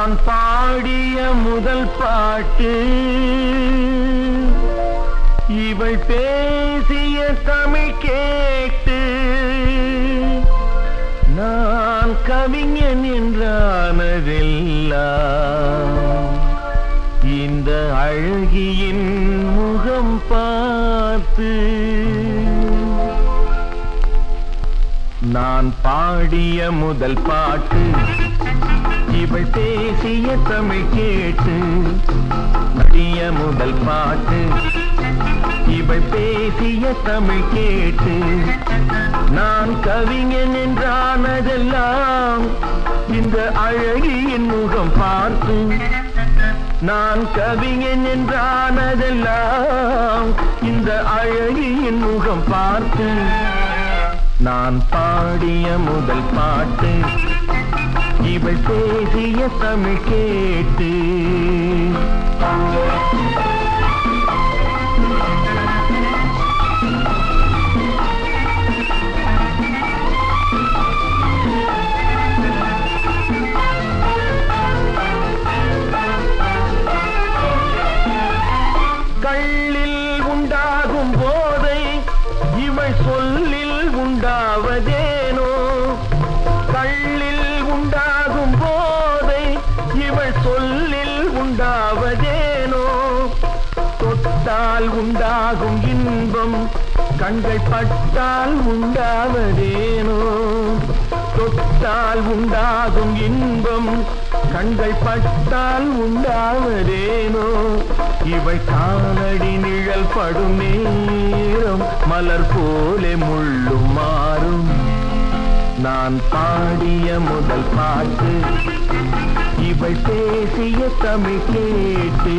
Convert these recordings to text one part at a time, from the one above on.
நான் பாடிய முதல் பாட்டு இவள் பேசிய தமிழ் கேட்டு நான் கவிஞன் என்றானதெல்லாம் இந்த அழகியின் முகம் பார்த்து. நான் பாடிய முதல் பாட்டு இவள் பேசிய தமிழ் கேட்டு பாடிய முதல் பாட்டு இவள் பேசிய தமிழ் கேட்டு நான் கவிஞன் என்றானதெல்லாம் இந்த அழகியின் முகம் பார்த்து. நான் கவிஞன் என்றானதெல்லாம் இந்த அழகியின் முகம் பார்த்து. நான் பாடிய முதல் பாட்டு இவள் பேசிய தமிழ் கேட்டு. கள்ளில் உண்டாகும் போதை இவள் சொல்லில் உண்டாவதேனோ. கள்ளில் உண்டாகும் போதை இவள் சொல்லில் உண்டாவதேனோ. தொட்டால் உண்டாகும் இன்பம் கண்கள் பட்டால் உண்டாவதேனோ. தொட்டால் உண்டாகும் இன்பம் கண்கள் பட்டால் உண்டாவதேனோ. இவள் காலடி நிழல் படும் நேரம் மலர் போலே முள்ளும் மாறும். நான் பாடிய முதல் பாட்டு இவள் பேசிய தமிழ் கேட்டு.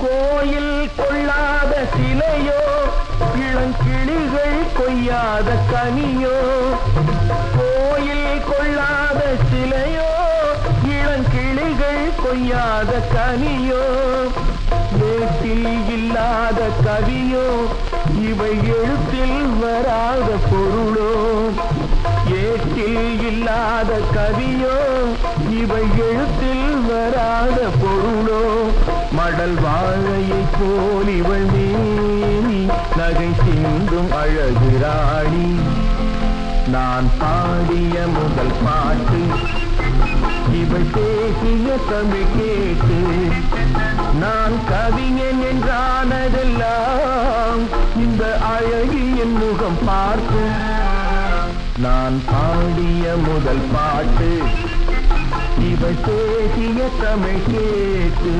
கோயில் கொள்ளாத சிலையோ இளங்கிளிகள் கொய்யாத கனியோ. கோயில் கொள்ளாத சிலையோ இளங்கிளிகள் கொய்யாத கனியோ. ஏட்டில் இல்லாத கவியோ இவை எழுத்தில் வராத பொருளோ. ஏட்டில் இல்லாத கவியோ இவை எழுத்தில் வராத பொருளோ. மடல் வாழையை போல் இவள் மேனி நகை சிந்தும் அழகு ராணி. நான் பாடிய முதல் பாட்டு இவள் பேசிய தமிழ் கேட்டு நான் கவிஞன் என்றானதெல்லாம் இந்த அழகியின் முகம் பார்த்து. நான் பாடிய முதல் பாட்டு இவள் பேசிய தமிழ் கேட்டு.